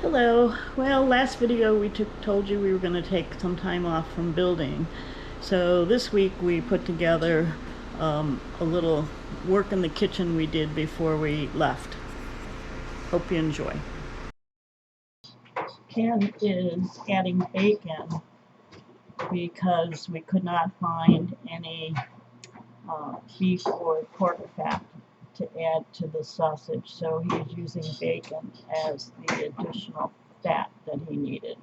Hello. Well, last video we told you we were going to take some time off from building. So this week we put together a little work in the kitchen we did before we left. Hope you enjoy. Ken is adding bacon because we could not find any beef or pork fat to add to the sausage. So he's using bacon as the additional fat that he needed.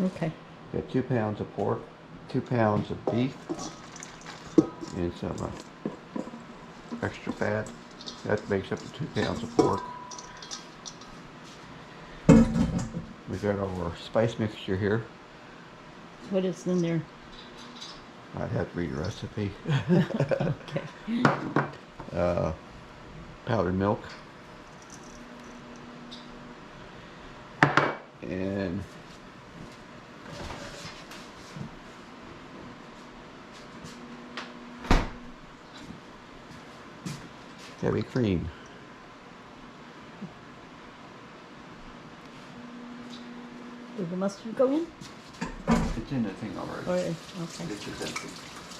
Okay. Got 2 pounds of pork, 2 pounds of beef, and some extra fat. That makes up to 2 pounds of pork. We got our spice mixture here. What is in there? I'd have to read the recipe. Okay. Powdered milk. And heavy cream. Did the mustard go in? It's in the thing already. Or, okay. This is empty.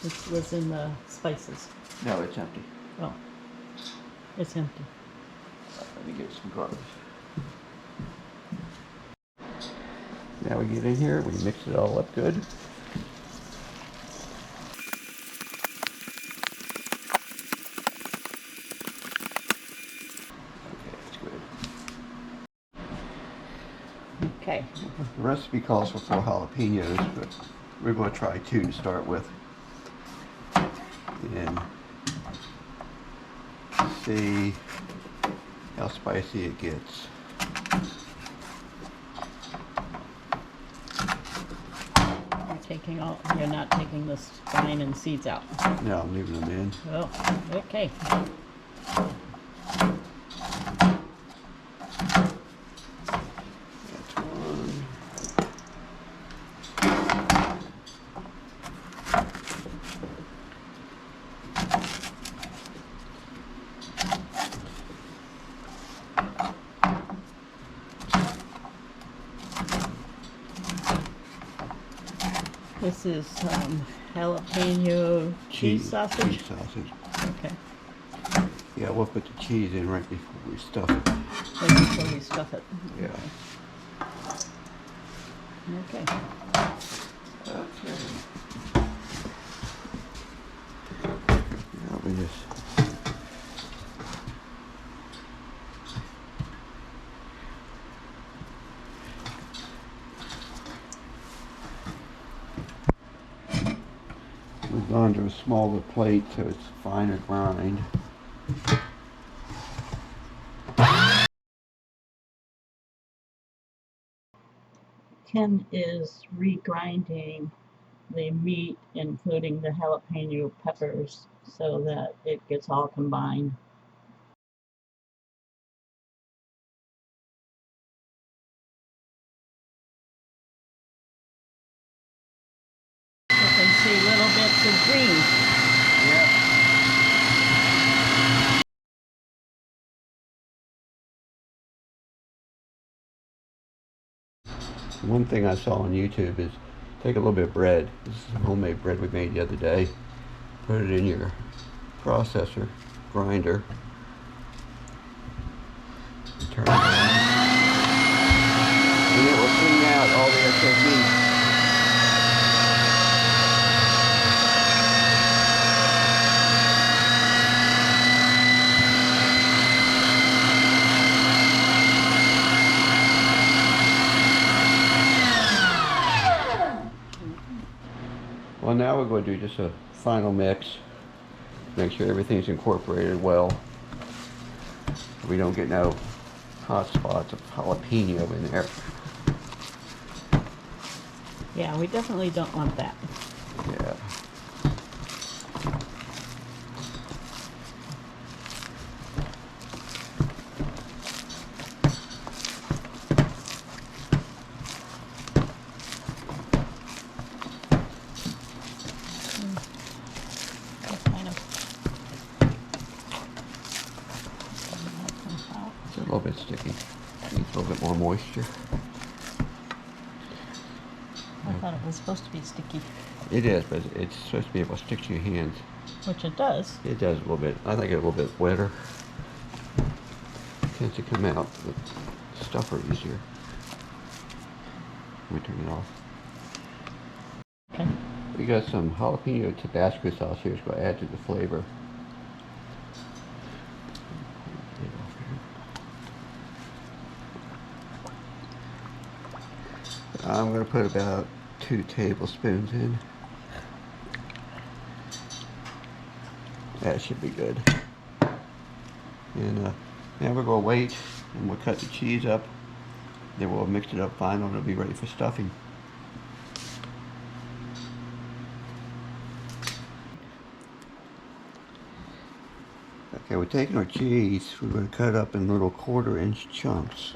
This was in the spices. No, it's empty. Oh, it's empty. Let me get some garlic. Now we get in here, we mix it all up good. Okay, that's good. Okay. The recipe calls for 4 jalapenos, but we're going to try 2 to start with. And see how spicy it gets. You're not taking the spine and seeds out. No, I'm leaving them in. Oh, okay. That's one. This is jalapeno cheese sausage. Cheese sausage. Okay. Yeah, we'll put the cheese in right before we stuff it. Right before we stuff it. Yeah. Okay. Okay. Now we just we've gone to a smaller plate so it's finer grind. Ken is regrinding the meat, including the jalapeno peppers, so that it gets all combined. You can see little bits of green. Yeah. One thing I saw on YouTube is take a little bit of bread. This is homemade bread we made the other day. Put it in your processor, grinder. Turn it on. And it will clean out all the excess meat. Well, now we're going to do just a final mix. Make sure everything's incorporated well. We don't get no hot spots of jalapeno in there. Yeah, we definitely don't want that. Yeah. Kind of. It's a little bit sticky. Needs a little bit more moisture. I thought it was supposed to be sticky. It is, but it's supposed to be able to stick to your hands. Which it does. It does a little bit. I think it's a little bit wetter. It tends to come out, but stuff are easier. Let me turn it off. Okay. We got some jalapeno Tabasco sauce here. It's going to add to the flavor. I'm going to put about 2 tablespoons in. That should be good. And now we're going to wait, and we'll cut the cheese up. Then we'll mix it up fine, and it'll be ready for stuffing. Okay, we're taking our cheese. We're going to cut it up in little 1/4-inch chunks.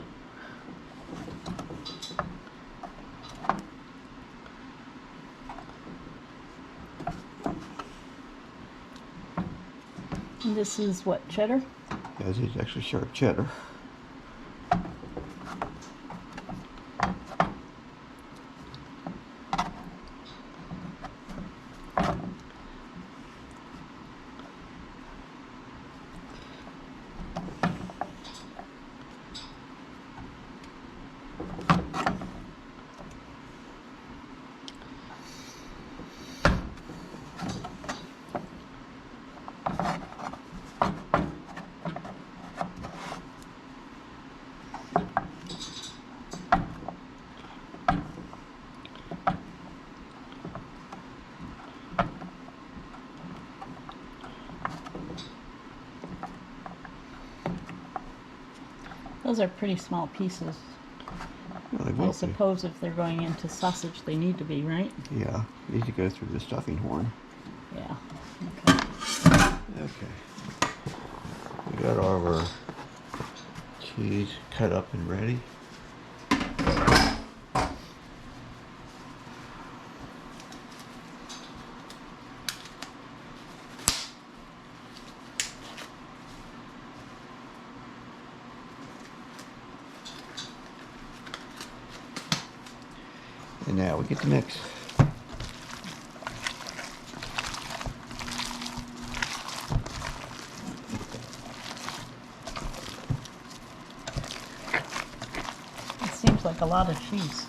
And this is what, cheddar? Yeah, this is actually sharp cheddar. Those are pretty small pieces. Well, they I will be. suppose if they're going into sausage, they need to be, right? Yeah, need to go through the stuffing horn. Yeah. Okay. Okay. We got all of our cheese cut up and ready. And now we get to mix. It seems like a lot of cheese.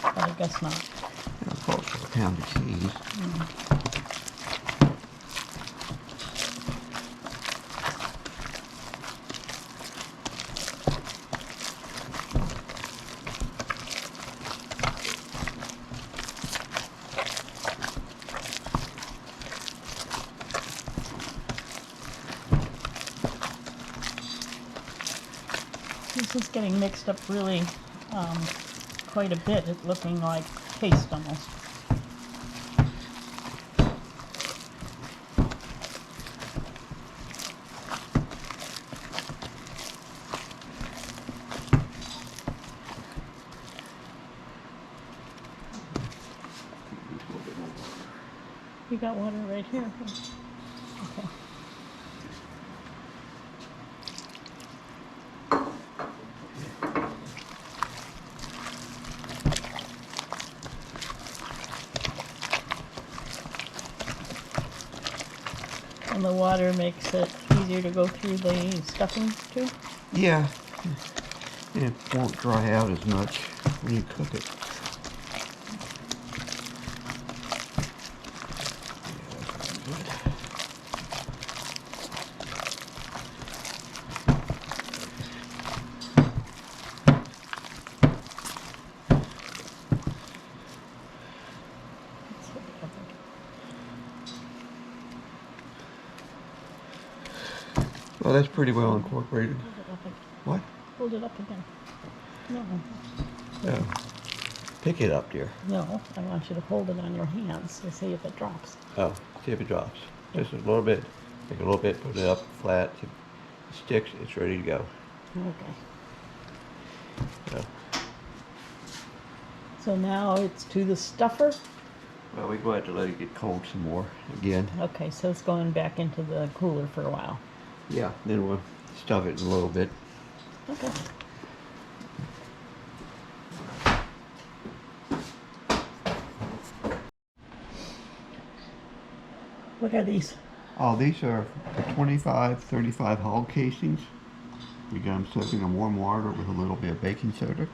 But I guess not. I'll call it for a pound of cheese. This is getting mixed up really quite a bit. It's looking like paste almost. You got water right here. Okay. And the water makes it easier to go through the stuffing too? Yeah. And it won't dry out as much when you cook it. Oh, that's pretty well incorporated. Hold it up again. What? Hold it up again. No, Oh. Pick it up, dear. no, I want you to hold it on your hands to see if it drops. Oh, see if it drops. Just a little bit. Take a little bit, put it up flat. If it sticks, it's ready to go. Okay. So, So now it's to the stuffer. well, we go ahead to let it get cold some more again. Okay, so it's going back into the cooler for a while. Yeah, then we'll stuff it in a little bit. Okay. What are these? Oh, these are the 25-35 hog casings. We got them soaked in warm water with a little bit of baking soda.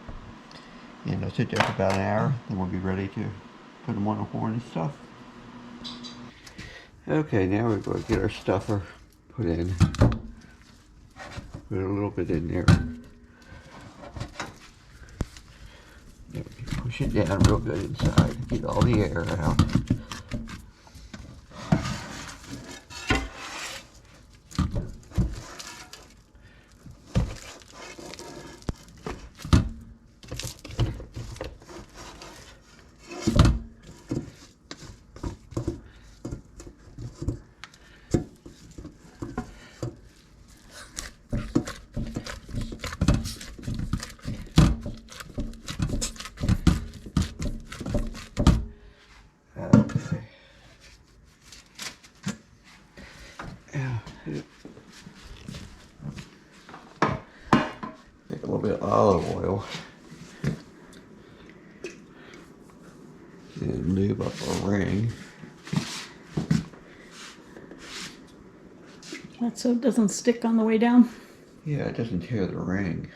And they'll sit there for about an hour. Then we'll be ready to put them on the horn and stuff. Okay, now we're going to get our stuffer put in. Put a little bit in there. Push it down real good inside. Get all the air out. Take a little bit of olive oil and lube up a ring. That's so it doesn't stick on the way down. Yeah, it doesn't tear the ring.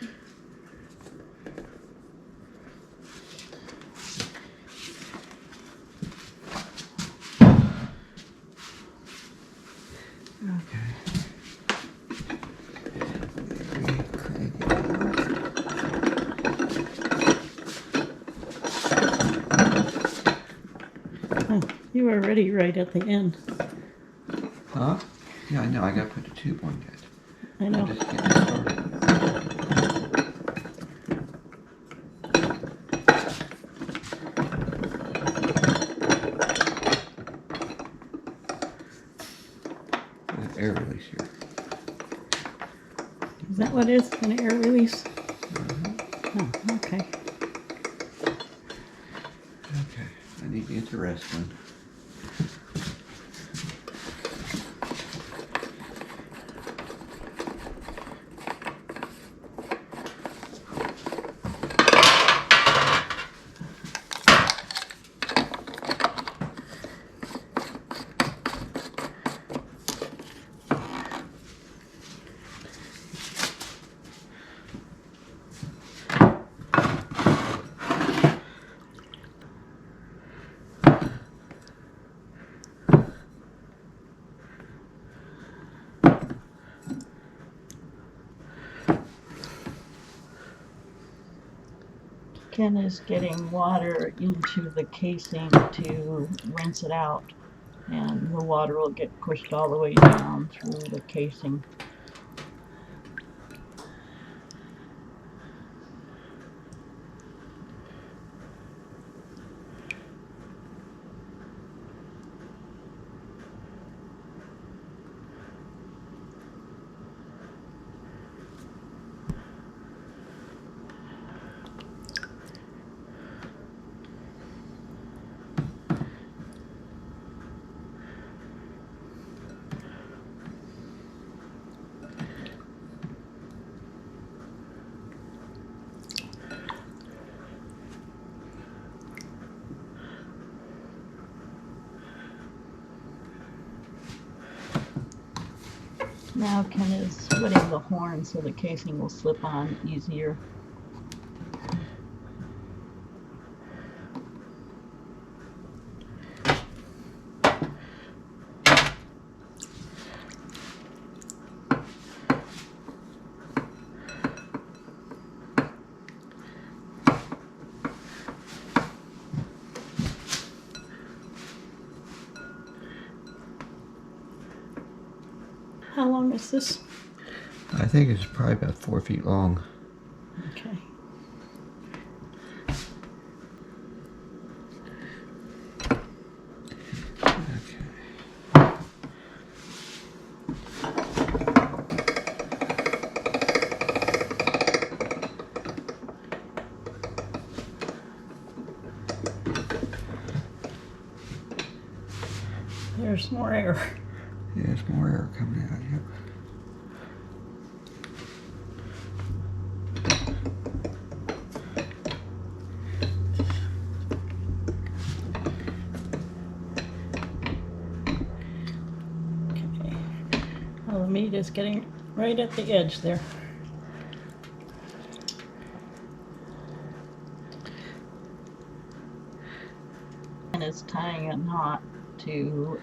Oh, you were ready right at the end. Huh? Yeah, I know. I got to put the tube on that. I know. Just get it started. Air release here. Is that what it is? An air release? Oh, okay. Okay, I need to get the rest one. Ken is getting water into the casing to rinse it out, and the water will get pushed all the way down through the casing. Now Ken is splitting the horn so the casing will slip on easier. How long is this? I think it's probably about 4 feet long. Okay. There's more air. Yeah, there's more air coming out. Yep. Okay. Well, the meat is getting right at the edge there. And it's tying a knot to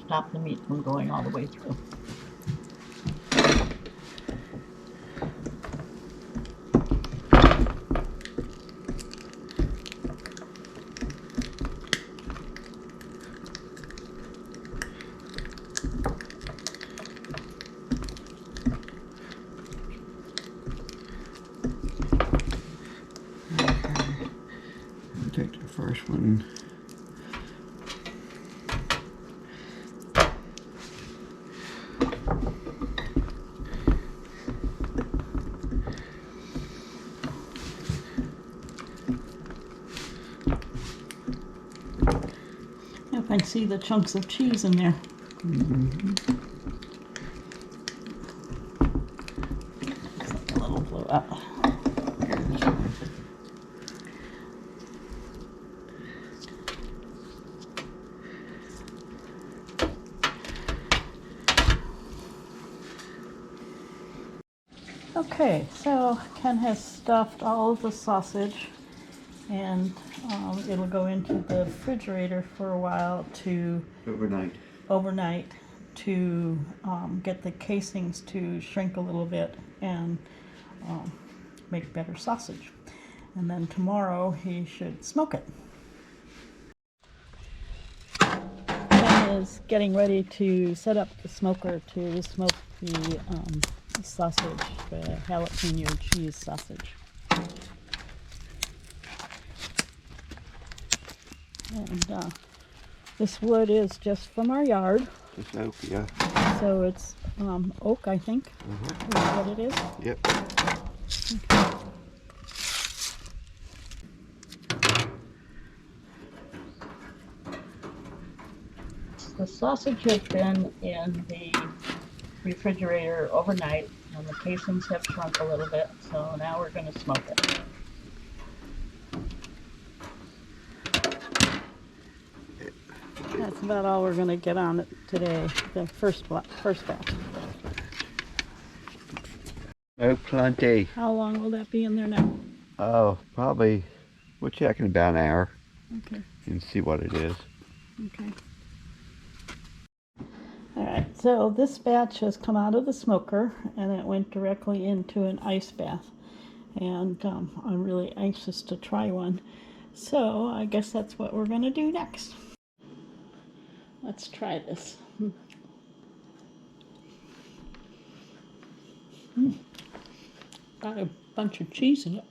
stop the meat from going all the way through. I'll take the first one. If I see the chunks of cheese in there. Mm-hmm. Looks like a little blew up. Yeah, this one. Okay, so Ken has stuffed all of the sausage, and it'll go into the refrigerator for a while to overnight to get the casings to shrink a little bit and make better sausage. And then tomorrow he should smoke it. Ken is getting ready to set up the smoker to smoke the sausage, the jalapeno cheese sausage. And this wood is just from our yard. Just oak, yeah. So it's oak, I think, is what it is. Yep. Okay. The sausage has been in the refrigerator overnight, and the casings have shrunk a little bit, so now we're going to smoke it. That's about all we're going to get on it today, the first batch. Oh, plenty. How long will that be in there now? Oh, probably, we'll check in about an hour. Okay. And see what it is. Okay. Alright, so this batch has come out of the smoker and it went directly into an ice bath. And I'm really anxious to try one. So I guess that's what we're going to do next. Let's try this. Got a bunch of cheese in it.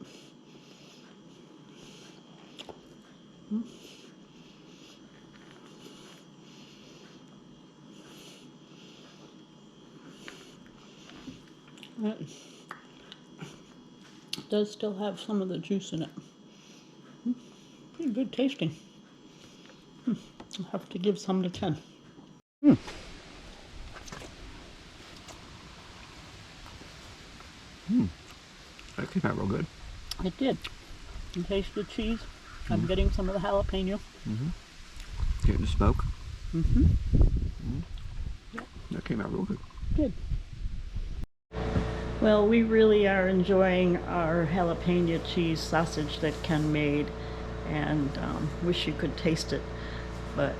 It does still have some of the juice in it. Pretty good tasting. I'll have to give some to Ken. That came out real good. It did. You taste the cheese. I'm getting some of the jalapeno. Getting the smoke. Yep. That came out real good. Good. Well, we really are enjoying our jalapeno cheese sausage that Ken made, and wish you could taste it. But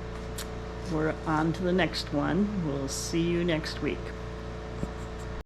we're on to the next one. We'll see you next week.